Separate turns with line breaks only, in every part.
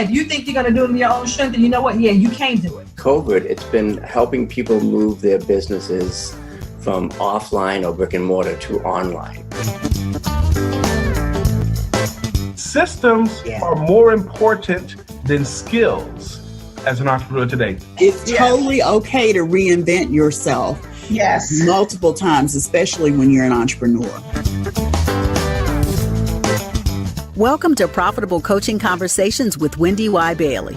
Yeah, if you think you're going to do it in your own strength, then you know what? Yeah, you can do it.
COVID, it's been helping people move their businesses from offline or brick and mortar to online.
Systems are more important than skills as an entrepreneur today.
It's totally okay to reinvent yourself multiple times, especially when you're an entrepreneur.
Welcome to Profitable Coaching Conversations with Wendy Y. Bailey.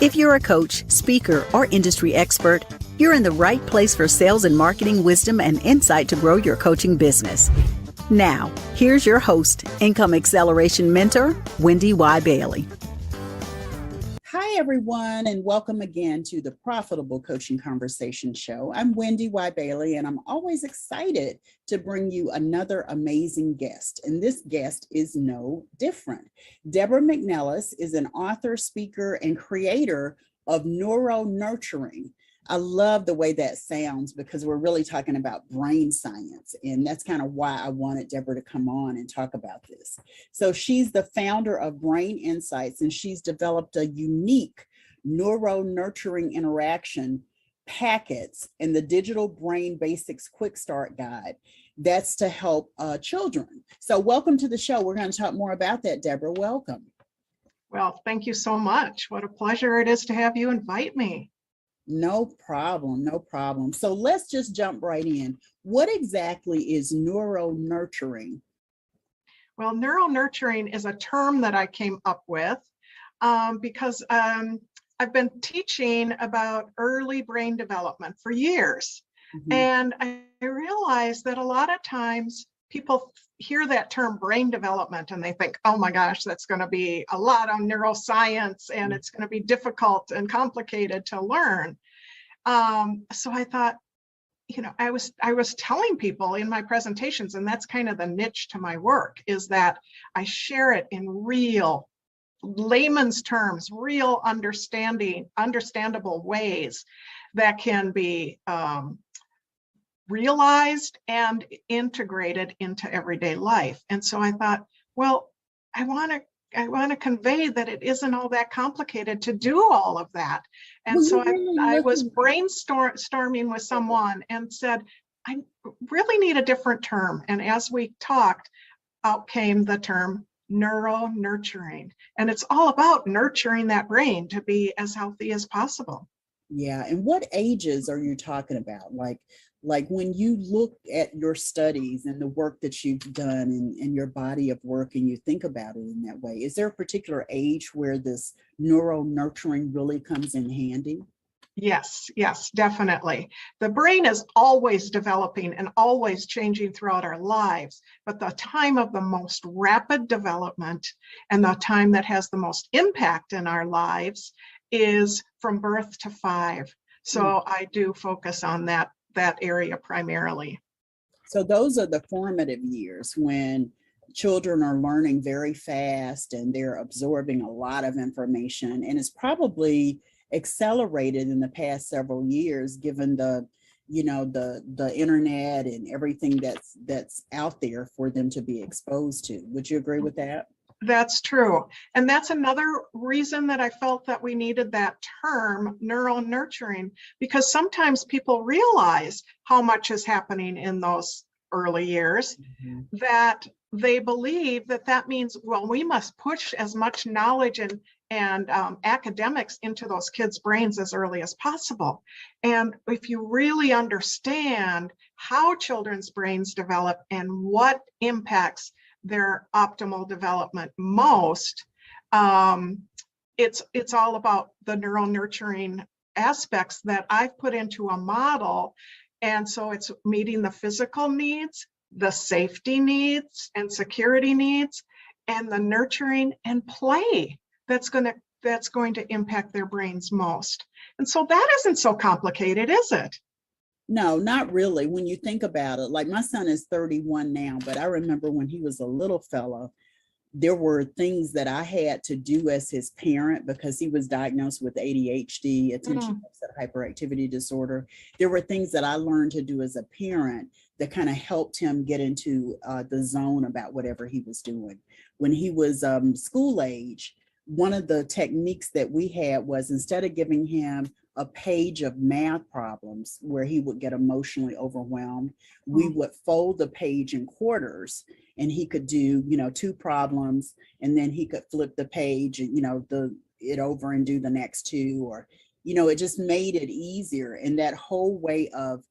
If you're a coach, speaker, or industry expert, you're in the right place for sales and marketing wisdom and insight to grow your coaching business. Now, here's your host, Income Acceleration Mentor, Wendy Y. Bailey.
Hi, everyone, and welcome again to the Profitable Coaching Conversation Show. I'm Wendy Y. Bailey, and I'm always excited to bring you another amazing guest. And this guest is no different. Deborah McNelis is an author, speaker, and creator of Neuro-Nurturing. I love the way that sounds because we're really talking about brain science. And that's kind of why I wanted Deborah to come on and talk about this. So she's the founder of Brain Insights, and she's developed a unique Neuro-Nurturing Interaction Packets in the Digital Brain Basics Quick Start Guide. That's to help children. So welcome to the show. We're going to talk more about that, Deborah. Welcome.
Well, thank you so much. What a pleasure it is to have you invite me.
No problem, no problem. So let's just jump right in. What exactly is neuro-nurturing?
Well, neuro-nurturing is a term that I came up with because I've been teaching about early brain development for years. Mm-hmm. And I realized that a lot of times people hear that term brain development and they think, oh my gosh, that's going to be a lot on neuroscience and it's going to be difficult and complicated to learn. So I thought, I was telling people in my presentations, and that's kind of the niche to my work, is that I share it in real layman's terms, real understandable ways that can be realized and integrated into everyday life. And so I thought, well, I want to convey that it isn't all that complicated to do all of that. And so I was brainstorming with someone and said, I really need a different term. And as we talked, out came the term neuro-nurturing. And it's all about nurturing that brain to be as healthy as possible.
Yeah. And what ages are you talking about? Like when you look at your studies and the work that you've done and your body of work and you think about it in that way, is there a particular age where this neuro-nurturing really comes in handy?
Yes, definitely. The brain is always developing and always changing throughout our lives, but the time of the most rapid development and the time that has the most impact in our lives is from birth to 5. So I do focus on that area primarily.
So those are the formative years when children are learning very fast and they're absorbing a lot of information, and it's probably accelerated in the past several years given the internet and everything that's out there for them to be exposed to. Would you agree with that?
That's true. And that's another reason that I felt that we needed that term, neuro-nurturing, because sometimes people realize how much is happening in those early years, that they believe that means, well, we must push as much knowledge and academics into those kids' brains as early as possible. And if you really understand how children's brains develop and what impacts their optimal development most, it's all about the neuro-nurturing aspects that I've put into a model. And so it's meeting the physical needs, the safety needs and security needs, and the nurturing and play that's going to impact their brains most. And so that isn't so complicated, is it?
No, not really. When you think about it, like my son is 31 now, but I remember when he was a little fella, there were things that I had to do as his parent because he was diagnosed with ADHD, attention deficit hyperactivity disorder. There were things that I learned to do as a parent that kind of helped him get into the zone about whatever he was doing. When he was school age, one of the techniques that we had was, instead of giving him a page of math problems where he would get emotionally overwhelmed, we would fold the page in quarters, and he could do, 2 problems, and then he could flip the page and, it over and do the next 2, or, it just made it easier. And that whole way of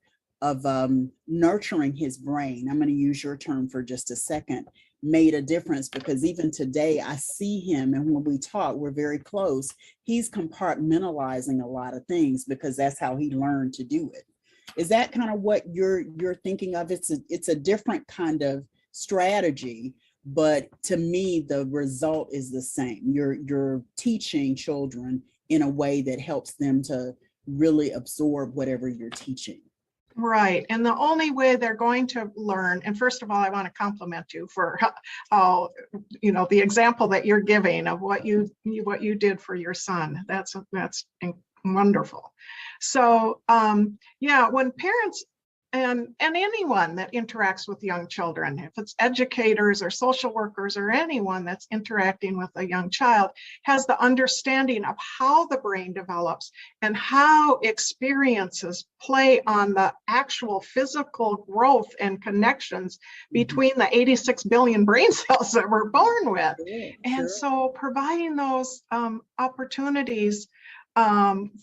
nurturing his brain, I'm going to use your term for just a second, made a difference, because even today I see him, and when we talk, we're very close. He's compartmentalizing a lot of things because that's how he learned to do it. Is that kind of what you're thinking of? It's a different kind of strategy, but to me the result is the same. You're teaching children in a way that helps them to really absorb whatever you're teaching.
Right. And the only way they're going to learn, and first of all, I want to compliment you for how, the example that you're giving of what you did for your son. That's wonderful. So, when parents and anyone that interacts with young children, if it's educators or social workers or anyone that's interacting with a young child, has the understanding of how the brain develops and how experiences play on the actual physical growth and connections between the 86 billion brain cells that we're born with. And so providing those opportunities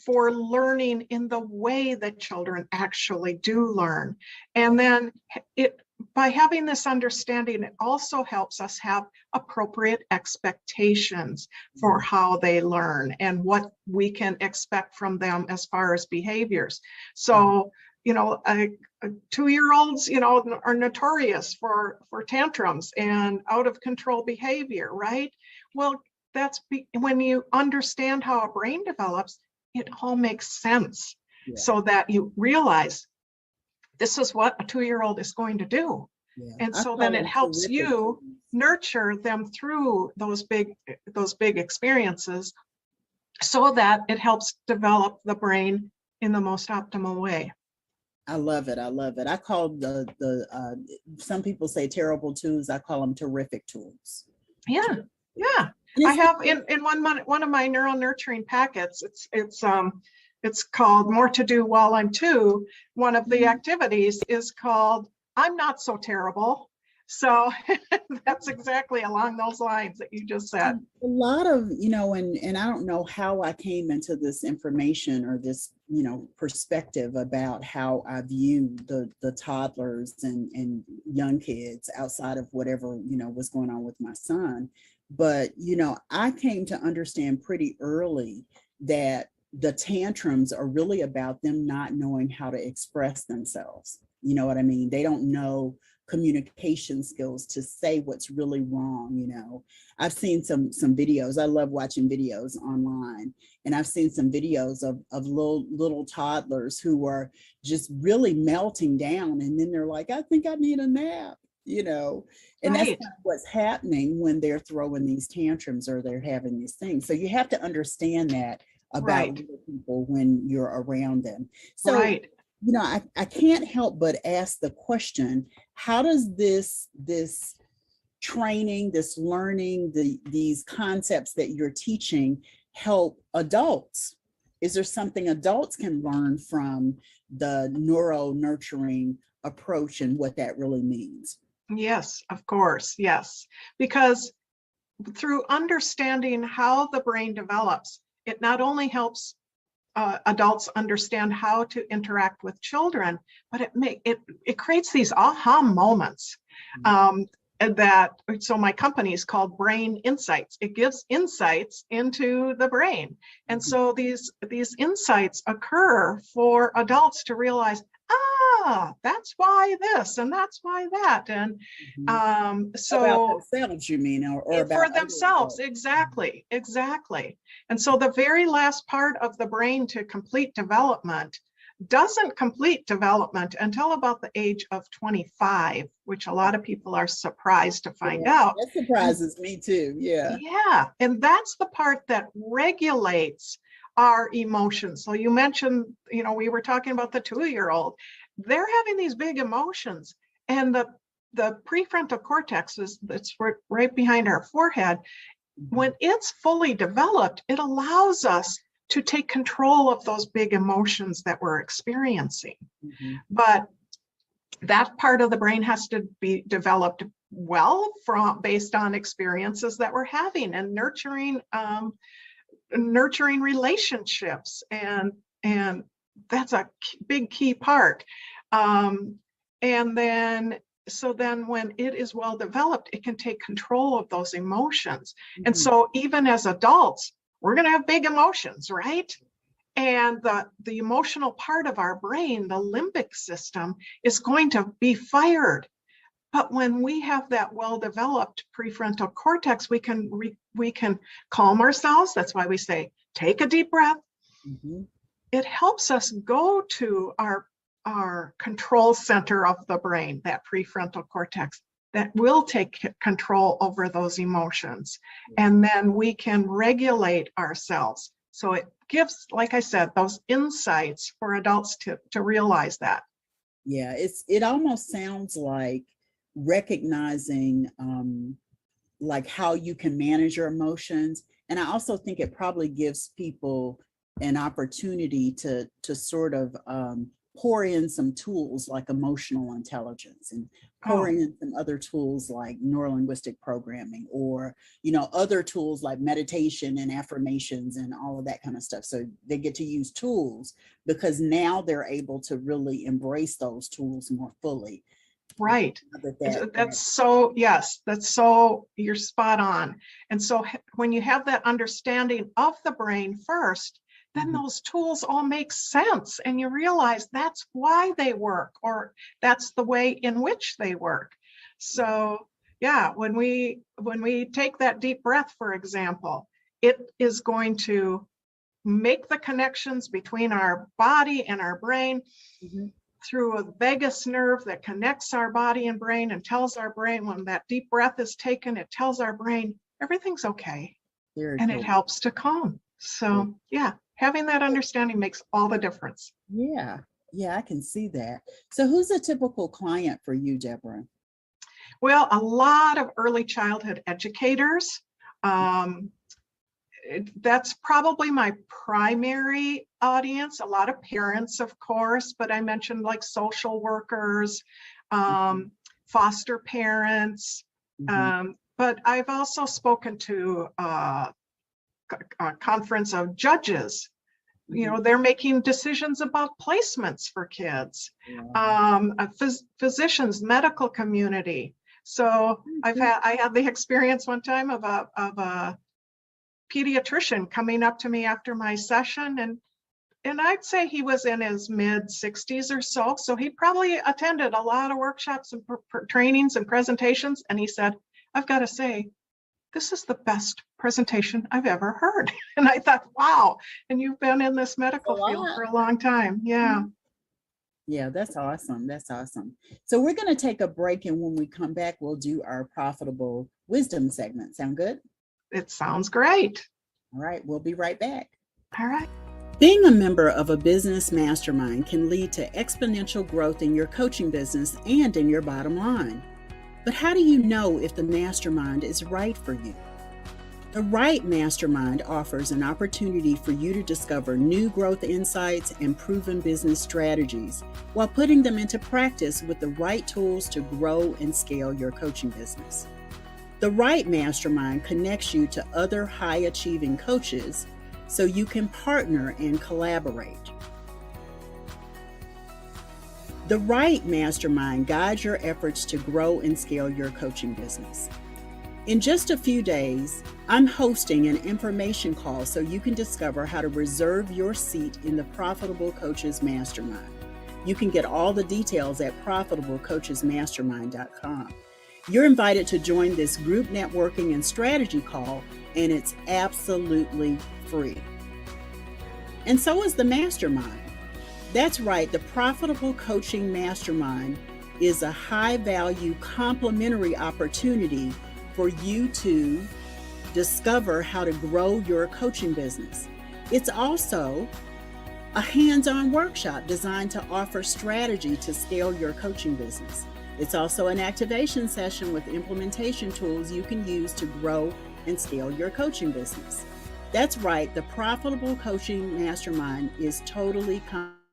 for learning in the way that children actually do learn. And then by having this understanding, it also helps us have appropriate expectations for how they learn and what we can expect from them as far as behaviors. So, 2-year-olds, are notorious for tantrums and out of control behavior, right? Well, when you understand how a brain develops, it all makes sense. So that you realize this is what a 2-year-old is going to do. And so then it helps you nurture them through those big experiences so that it helps develop the brain in the most optimal way.
I love it. I love it. I call some people say terrible tools. I call them terrific tools.
Yeah. I have in one of my Neuro-Nurturing packets, it's called More to Do While I'm 2. One of the activities is called I'm Not So Terrible. So that's exactly along those lines that you just said.
A lot of, and I don't know how I came into this information or this, perspective about how I view the toddlers and young kids outside of whatever, was going on with my son. But, I came to understand pretty early that the tantrums are really about them not knowing how to express themselves. You know what I mean? They don't know communication skills to say what's really wrong. I've seen some videos. I love watching videos online, and I've seen some videos of little toddlers who are just really melting down, and then they're like, I think I need a nap, and that's kind of what's happening when they're throwing these tantrums or they're having these things. So you have to understand that about little people when you're around them. So I can't help but ask the question, how does this training, this learning, these concepts that you're teaching help adults? Is there something adults can learn from the neuro-nurturing approach and what that really means?
Yes, of course. Yes, because through understanding how the brain develops, it not only helps adults understand how to interact with children, but it creates these aha moments. So my company is called Brain Insights. It gives insights into the brain, and so these insights occur for adults to realize, that's why this and that's why that, and so
about themselves, you mean, or about
for themselves, exactly. And so the very last part of the brain to complete development doesn't complete development until about the age of 25, which a lot of people are surprised to find out.
That surprises me too.
Yeah, and that's the part that regulates our emotions. So you mentioned, we were talking about the 2-year-old. They're having these big emotions, and the prefrontal cortex that's right behind our forehead when it's fully developed, it allows us to take control of those big emotions that we're experiencing. But that part of the brain has to be developed well based on experiences that we're having and nurturing relationships, and that's a big key part. And then when it is well developed, it can take control of those emotions. And so even as adults, we're going to have big emotions, right? And the emotional part of our brain, the limbic system, is going to be fired. But when we have that well-developed prefrontal cortex, we can calm ourselves. That's why we say, take a deep breath. It helps us go to our control center of the brain, that prefrontal cortex, that will take control over those emotions. And then we can regulate ourselves. So it gives, like I said, those insights for adults to realize that.
Yeah, it almost sounds like recognizing like how you can manage your emotions. And I also think it probably gives people an opportunity to sort of pour in some tools like emotional intelligence, and pour in some other tools like neurolinguistic programming, or other tools like meditation and affirmations and all of that kind of stuff. So they get to use tools because now they're able to really embrace those tools more fully.
Right. That's so, yes, that's so, you're spot on. And so when you have that understanding of the brain first, then those tools all make sense, and you realize that's why they work, or that's the way in which they work. So yeah, when we take that deep breath, for example, it is going to make the connections between our body and our brain through a vagus nerve that connects our body and brain, and tells our brain, when that deep breath is taken, it tells our brain everything's okay. And it helps to calm. So yeah, having that understanding makes all the difference.
Yeah, I can see that. So who's a typical client for you, Deborah?
Well, a lot of early childhood educators. That's probably my primary audience. A lot of parents, of course, but I mentioned like social workers, foster parents. But I've also spoken to a conference of judges. They're making decisions about placements for kids, physicians, medical community. So I had the experience one time of a pediatrician coming up to me after my session, and I'd say he was in his mid 60s or so. So he probably attended a lot of workshops and trainings and presentations. And he said, I've got to say, this is the best presentation I've ever heard. And I thought, wow. And you've been in this medical field for a long time. Yeah.
Yeah, that's awesome. That's awesome. So we're going to take a break, and when we come back, we'll do our profitable wisdom segment. Sound good?
It sounds great.
All right, we'll be right back.
All right.
Being a member of a business mastermind can lead to exponential growth in your coaching business and in your bottom line. But how do you know if the mastermind is right for you? The right mastermind offers an opportunity for you to discover new growth insights and proven business strategies while putting them into practice with the right tools to grow and scale your coaching business. The right mastermind connects you to other high-achieving coaches so you can partner and collaborate. The right mastermind guides your efforts to grow and scale your coaching business. In just a few days, I'm hosting an information call so you can discover how to reserve your seat in the Profitable Coaches Mastermind. You can get all the details at profitablecoachesmastermind.com. You're invited to join this group networking and strategy call, and it's absolutely free. And so is the mastermind. That's right, the Profitable Coaching Mastermind is a high-value complimentary opportunity for you to discover how to grow your coaching business. It's also a hands-on workshop designed to offer strategy to scale your coaching business. It's also an activation session with implementation tools you can use to grow and scale your coaching business. That's right, the Profitable Coaching Mastermind is totally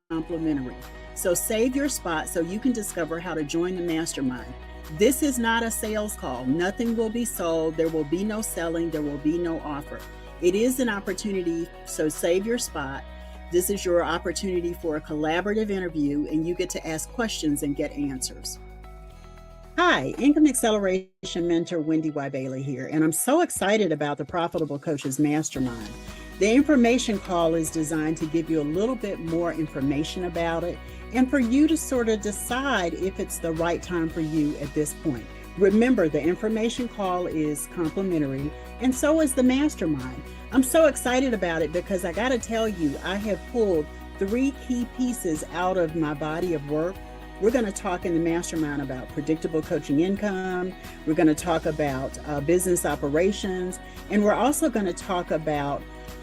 complimentary. So save your spot so you can discover how to join the mastermind. This is not a sales call. Nothing will be sold. There will be no selling. There will be no offer. It is an opportunity, so save your spot. This is your opportunity for a collaborative interview, and you get to ask questions and get answers. Hi, Income Acceleration Mentor Wendy Y. Bailey here, and I'm so excited about the Profitable Coaches Mastermind. The information call is designed to give you a little bit more information about it and for you to sort of decide if it's the right time for you at this point. Remember, the information call is complimentary, and so is the mastermind. I'm so excited about it because I got to tell you, I have pulled 3 key pieces out of my body of work. We're going to talk in the mastermind about predictable coaching income. We're going to talk about business operations. And we're also going to talk about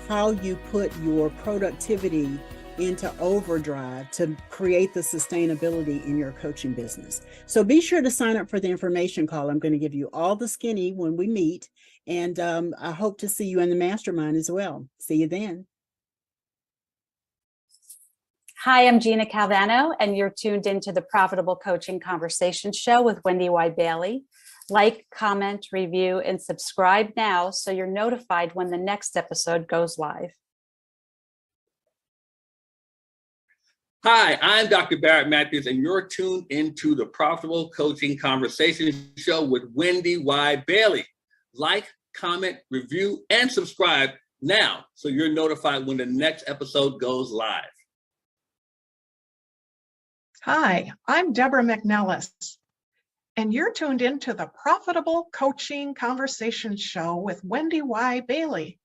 how you put your productivity into overdrive to create the sustainability in your coaching business. So be sure to sign up for the information call. I'm going to give you all the skinny when we meet. And I hope to see you in the mastermind as well. See you then.
Hi, I'm Gina Calvano, and you're tuned into the Profitable Coaching Conversation Show with Wendy Y. Bailey. Like, comment, review, and subscribe now so you're notified when the next episode goes live.
Hi, I'm Dr. Barrett Matthews, and you're tuned into the Profitable Coaching Conversation Show with Wendy Y. Bailey. Like, comment, review, and subscribe now so you're notified when the next episode goes live.
Hi, I'm Deborah McNelis, and you're tuned into the Profitable Coaching Conversation Show with Wendy Y. Bailey.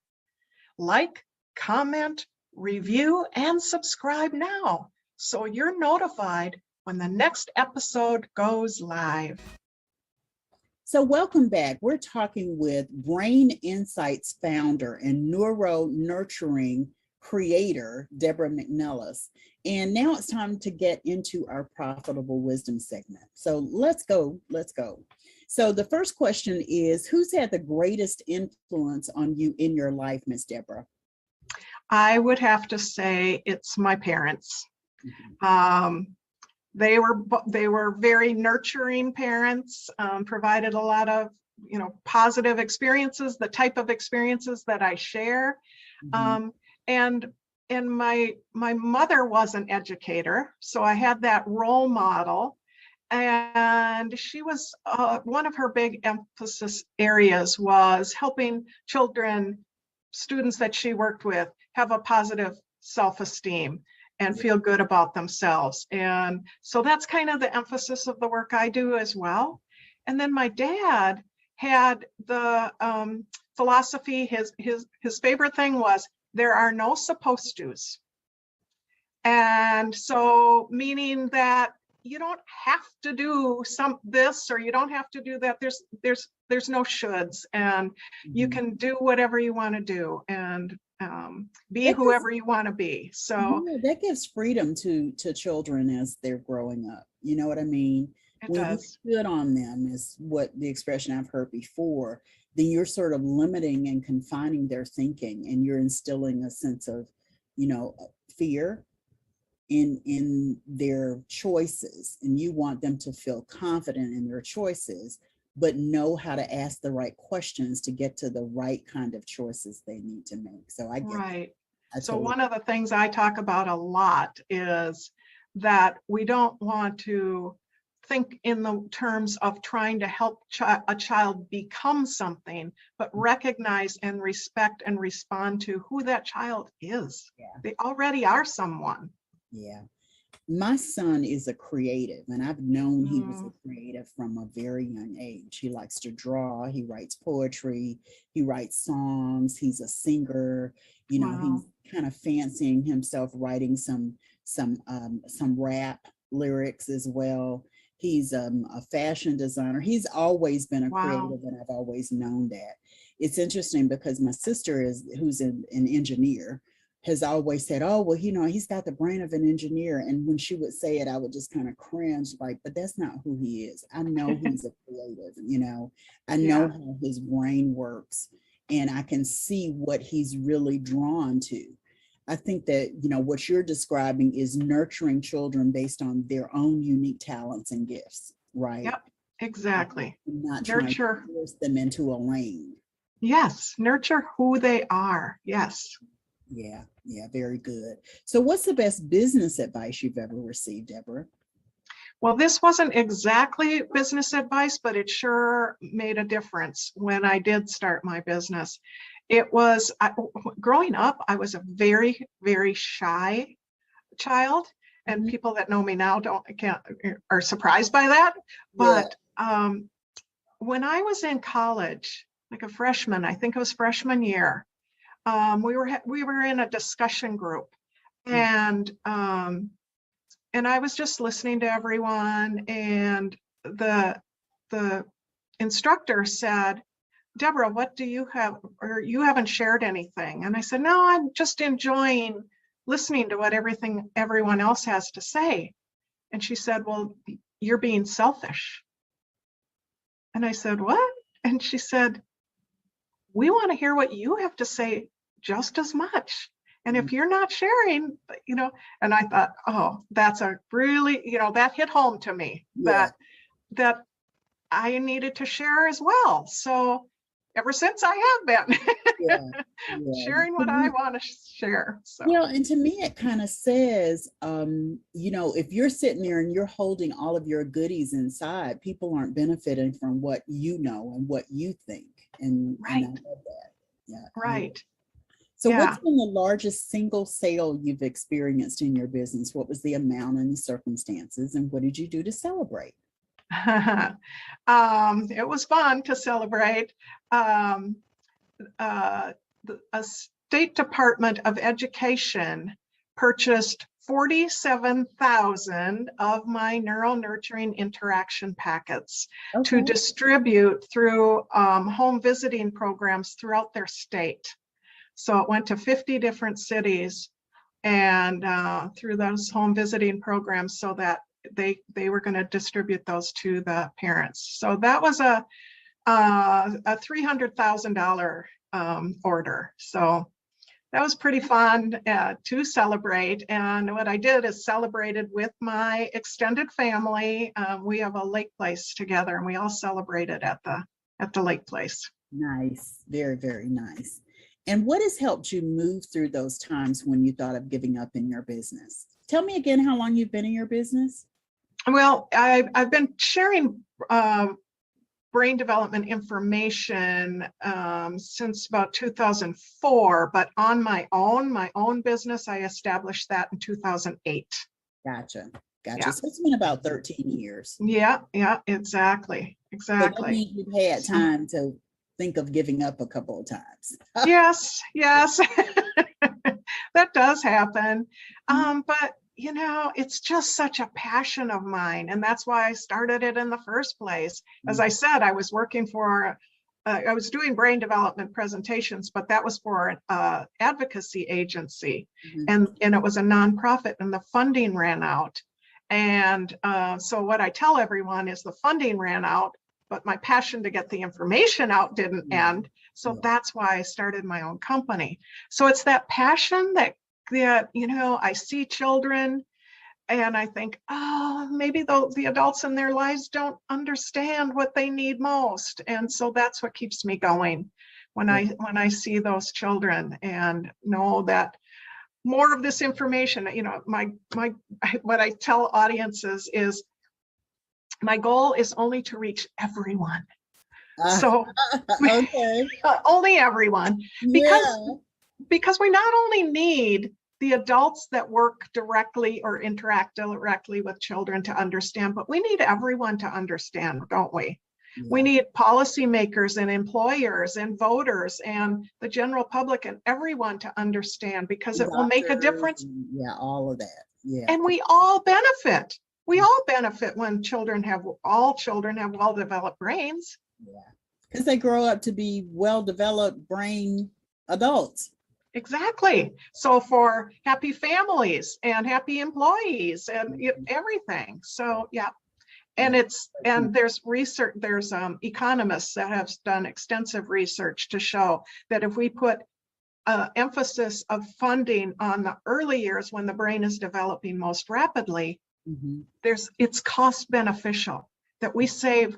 Like, comment, review, and subscribe now so you're notified when the next episode goes live.
So welcome back. We're talking with Brain Insights founder and Neuro-Nurturing creator, Deborah McNelis. And now it's time to get into our Profitable Wisdom segment. So let's go. So the first question is, who's had the greatest influence on you in your life, Miss Deborah?
I would have to say it's my parents. They were very nurturing parents, provided a lot of, positive experiences, the type of experiences that I share. And my mother was an educator, so I had that role model. And she was, one of her big emphasis areas was helping children, students that she worked with, have a positive self-esteem and feel good about themselves. And so that's kind of the emphasis of the work I do as well. And then my dad had the philosophy, his favorite thing was, there are no supposed to's. And so meaning that you don't have to do this or you don't have to do that. There's no shoulds, and you can do whatever you want to do and be whoever you want to be. So
that gives freedom to children as they're growing up. You know what I mean?
It does.
You put on them is what the expression I've heard before. Then you're sort of limiting and confining their thinking, and you're instilling a sense of, fear in their choices. And you want them to feel confident in their choices, but know how to ask the right questions to get to the right kind of choices they need to make. So I get
right. So
totally.
One of the things I talk about a lot is that we don't want to think in the terms of trying to help a child become something, but recognize and respect and respond to who that child is.
Yeah.
They already are someone.
Yeah. My son is a creative, and I've known he was a creative from a very young age. He likes to draw, he writes poetry, he writes songs, he's a singer, he's kind of fancying himself writing some rap lyrics as well. He's a fashion designer. He's always been a creative, and I've always known that. It's interesting because my sister who's an engineer, has always said, oh, well, he's got the brain of an engineer. And when she would say it, I would just kind of cringe, but that's not who he is. I know he's a creative, I know how his brain works. and I can see what he's really drawn to. I think that, you know, what you're describing is nurturing children based on their own unique talents and gifts, right?
Yep, exactly.
Not trying
Nurture.
to force them into a lane.
Yes, nurture who they are. Yes.
Yeah, very good. So what's the best business advice you've ever received, Deborah?
Well, this wasn't exactly business advice, but it sure made a difference when I did start my business. It was, growing up, I was a very, very shy child, and people that know me now are surprised by that. But when I was in college, like a freshman, I think it was freshman year, we were in a discussion group, and I was just listening to everyone, and the instructor said, "Deborah, what do you have, or you haven't shared anything?" And I said, "No, I'm just enjoying listening to what everyone else has to say." And she said, "Well, you're being selfish." And I said, "What?" And she said, "We want to hear what you have to say just as much. And if you're not sharing, you know," and I thought, oh, that's a really, you know, that hit home to me, that I needed to share as well. So ever since I have been sharing what I want to share. So.
Yeah, and to me, it kind of says, you know, if you're sitting there and you're holding all of your goodies inside, people aren't benefiting from what you know and what you think. And I love that. Yeah.
Right.
So what's been the largest single sale you've experienced in your business? What was the amount and the circumstances, and what did you do to celebrate?
It was fun to celebrate. A State Department of Education purchased 47,000 of my Neuro-Nurturing Interaction Packets to distribute through home visiting programs throughout their state. So it went to 50 different cities, and through those home visiting programs, so that they were going to distribute those to the parents. So that was a $300,000 order. So that was pretty fun to celebrate. And what I did is celebrated with my extended family. We have a lake place together, and we all celebrated at the lake place.
Nice, very, very nice. And what has helped you move through those times when you thought of giving up in your business? Tell me again how long you've been in your business.
Well, I've been sharing brain development information since about 2004, but on my own business, I established that in 2008.
Gotcha. So it's been about 13 years.
Yeah, exactly.
So that means you've had time to think of giving up a couple of times.
Yes. That does happen. But you know, it's just such a passion of mine, and that's why I started it in the first place. As I said, I was working for, I was doing brain development presentations, but that was for an advocacy agency, and it was a nonprofit, and the funding ran out. And so what I tell everyone is the funding ran out, but my passion to get the information out didn't end. So that's why I started my own company. So it's that passion that you know, I see children and I think, oh, maybe the adults in their lives don't understand what they need most. And so that's what keeps me going when I see those children and know that more of this information, you know, what I tell audiences is my goal is only to reach everyone. So only everyone, because we not only need the adults that work directly or interact directly with children to understand, but we need everyone to understand, don't we? We need policymakers and employers and voters and the general public and everyone to understand, because it will make a difference.
All of that.
And we all benefit. We all benefit when all children have well-developed brains.
Because they grow up to be well-developed brain adults.
Exactly. So for happy families and happy employees and everything. So And there's research, there's economists that have done extensive research to show that if we put emphasis of funding on the early years when the brain is developing most rapidly, it's cost beneficial, that we save.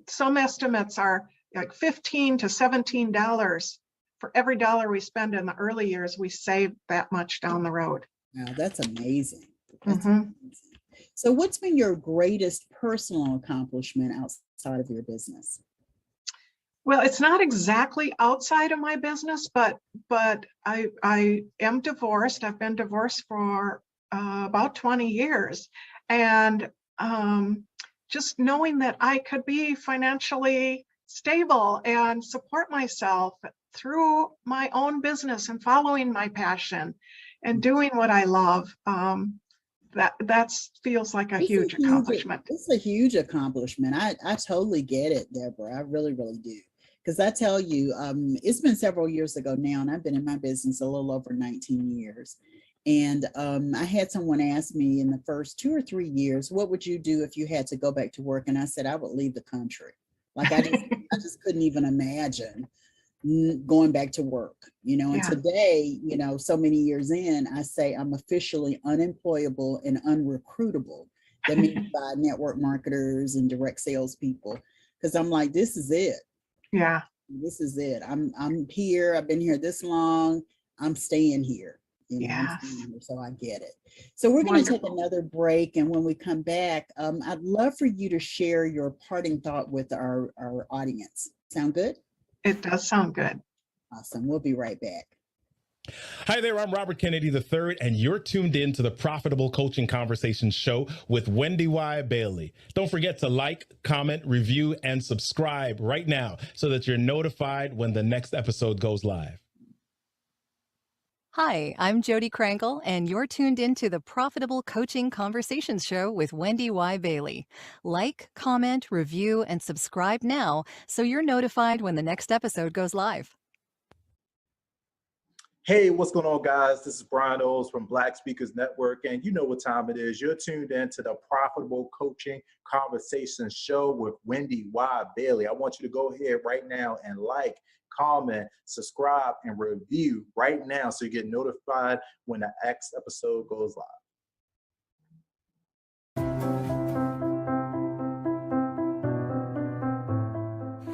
Some estimates are like $15 to $17 for every dollar we spend in the early years. We save that much down the road.
Wow, that's amazing. That's amazing. So what's been your greatest personal accomplishment outside of your business?
Well, it's not exactly outside of my business, but I am divorced. I've been divorced for about 20 years. And just knowing that I could be financially stable and support myself through my own business and following my passion and doing what I love, that feels like a huge accomplishment.
It's a huge accomplishment. I totally get it, Deborah. I really, really do. Because I tell you, it's been several years ago now, and I've been in my business a little over 19 years. And I had someone ask me in the first 2 or 3 years, what would you do if you had to go back to work? And I said, I would leave the country. Like I just couldn't even imagine going back to work, and today, so many years in, I say I'm officially unemployable and unrecruitable. That means by network marketers and direct sales people, because I'm like, this is it.
Yeah.
This is it. I'm here. I've been here this long. I'm staying here. So I get it. So we're going to take another break. And when we come back, I'd love for you to share your parting thought with our audience. Sound good?
It does sound good.
Awesome. We'll be right back.
Hi there, I'm Robert Kennedy III, and you're tuned in to the Profitable Coaching Conversations show with Wendy Y. Bailey. Don't forget to like, comment, review, and subscribe right now so that you're notified when the next episode goes live.
Hi, I'm Jody Krangle, and you're tuned into the Profitable Coaching Conversations show with Wendy Y. Bailey. Like, comment, review, and subscribe now so you're notified when the next episode goes live.
Hey, what's going on, guys? This is Brian Oles from Black Speakers Network, and you know what time it is. You're tuned in to the Profitable Coaching Conversations show with Wendy Y. Bailey. I want you to go ahead right now and like, comment, subscribe, and review right now so you get notified when the next episode goes live.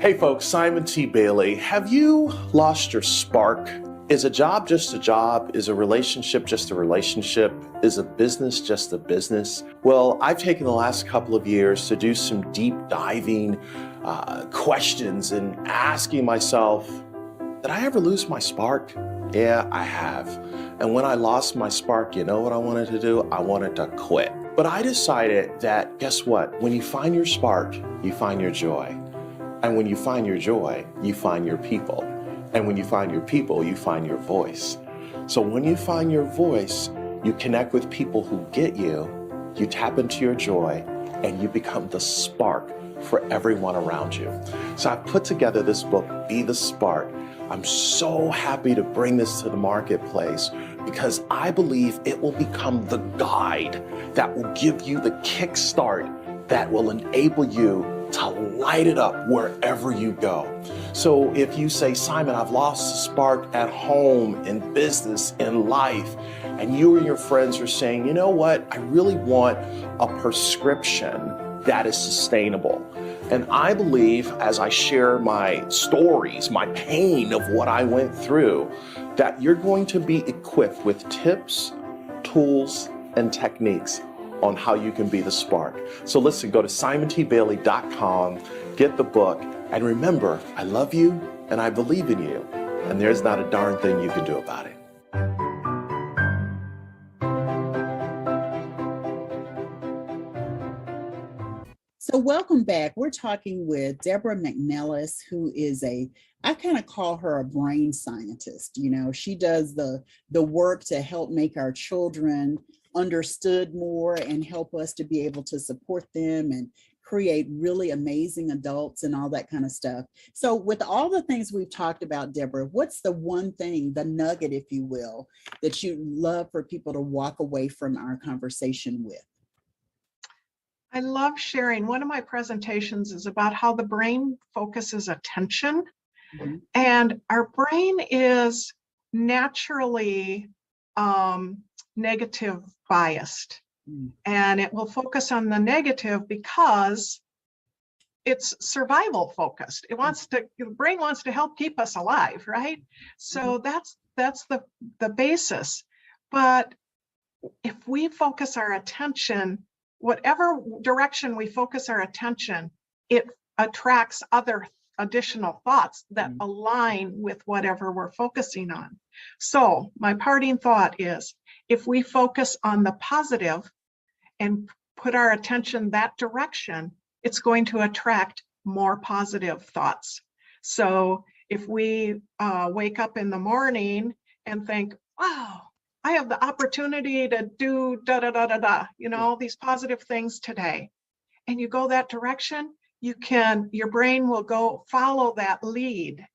Hey folks, Simon T. Bailey. Have you lost your spark? Is a job just a job? Is a relationship just a relationship? Is a business just a business? Well, I've taken the last couple of years to do some deep diving questions and asking myself, did I ever lose my spark? Yeah, I have. And when I lost my spark, you know what I wanted to do? I wanted to quit. But I decided that, guess what? When you find your spark, you find your joy. And when you find your joy, you find your people. And when you find your people, you find your voice. So when you find your voice, you connect with people who get you, you tap into your joy, and you become the spark for everyone around you. So I've put together this book, Be the Spark. I'm so happy to bring this to the marketplace because I believe it will become the guide that will give you the kickstart that will enable you to light it up wherever you go. So if you say, Simon, I've lost the spark at home, in business, in life, and you and your friends are saying, you know what, I really want a prescription that is sustainable. And I believe as I share my stories, my pain of what I went through, that you're going to be equipped with tips, tools, and techniques on how you can be the spark. So listen, go to simontbailey.com, get the book, and remember, I love you and I believe in you, and there's not a darn thing you can do about it.
So welcome back. We're talking with Deborah McNelis, who is I kind of call her a brain scientist. She does the work to help make our children understood more and help us to be able to support them and create really amazing adults and all that kind of stuff. So with all the things we've talked about, Deborah, what's the one thing, the nugget, if you will, that you'd love for people to walk away from our conversation with?
I love sharing. One of my presentations is about how the brain focuses attention. And our brain is naturally negative biased. And it will focus on the negative because it's survival focused. The brain wants to help keep us alive, right? So that's the basis. But if we focus our attention, whatever direction we focus our attention, it attracts other additional thoughts that align with whatever we're focusing on. So my parting thought is, if we focus on the positive and put our attention that direction, it's going to attract more positive thoughts. So if we wake up in the morning and think, wow, I have the opportunity to do these positive things today, and you go that direction, your brain will go follow that lead.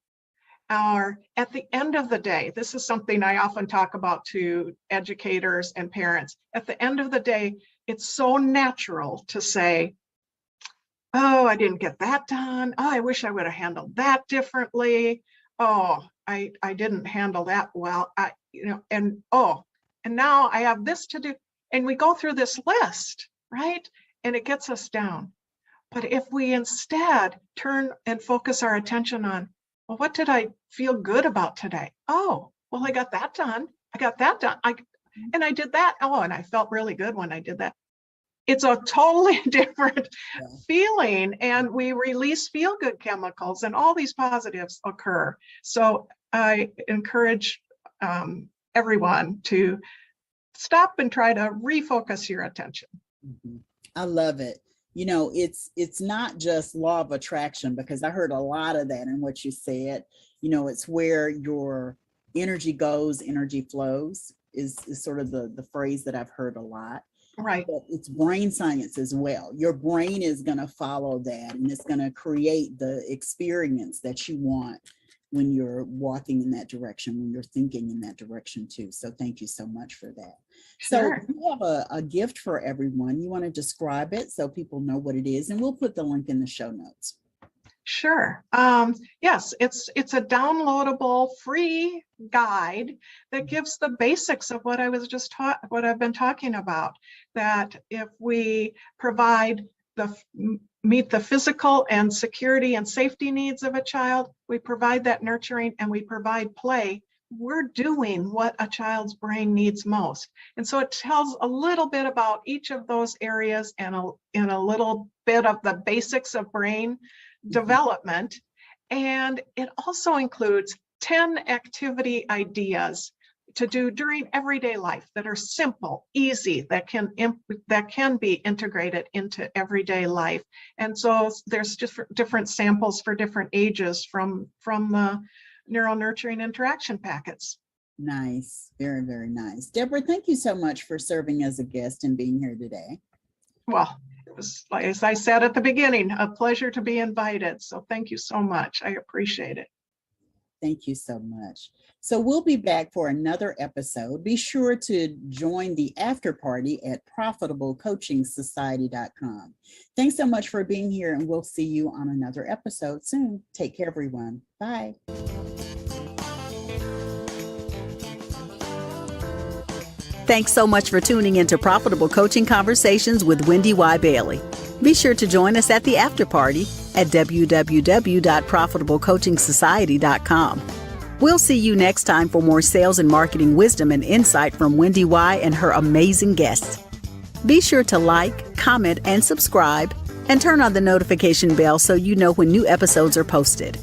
Or at the end of the day, this is something I often talk about to educators and parents. At the end of the day, it's so natural to say, oh, I didn't get that done. Oh, I wish I would have handled that differently. Oh, I didn't handle that well. And now I have this to do. And we go through this list, right? And it gets us down. But if we instead turn and focus our attention on, well, what did I feel good about today? Oh, well, I got that done. And I did that. Oh, and I felt really good when I did that. It's a totally different feeling, and we release feel-good chemicals, and all these positives occur. So I encourage everyone to stop and try to refocus your attention.
I love it. It's not just law of attraction, because I heard a lot of that in what you said. It's where your energy goes, energy flows is sort of the phrase that I've heard a lot.
Right.
But it's brain science as well. Your brain is going to follow that, and it's going to create the experience that you want when you're walking in that direction, when you're thinking in that direction too. So thank you so much for that.
Sure.
So we have a gift for everyone. You want to describe it so people know what it is, and we'll put the link in the show notes.
Sure. Yes, it's a downloadable free guide that gives the basics of what I was just what I've been talking about. That if we meet the physical and security and safety needs of a child, we provide that nurturing, and we provide play, we're doing what a child's brain needs most. And so it tells a little bit about each of those areas and a little bit of the basics of brain development. And it also includes 10 activity ideas to do during everyday life that are simple, easy, that can be integrated into everyday life. And so there's different samples for different ages from the Neuro-Nurturing Interaction Packets.
Nice. Very, very nice. Deborah, thank you so much for serving as a guest and being here today.
Well, it was, as I said at the beginning, a pleasure to be invited. So thank you so much. I appreciate it.
Thank you so much. So we'll be back for another episode. Be sure to join the after party at profitablecoachingsociety.com. Thanks so much for being here, and we'll see you on another episode soon. Take care, everyone. Bye.
Thanks so much for tuning into Profitable Coaching Conversations with Wendy Y. Bailey. Be sure to join us at the after party at www.profitablecoachingsociety.com. We'll see you next time for more sales and marketing wisdom and insight from Wendy Y. and her amazing guests. Be sure to like, comment, and subscribe, and turn on the notification bell so you know when new episodes are posted.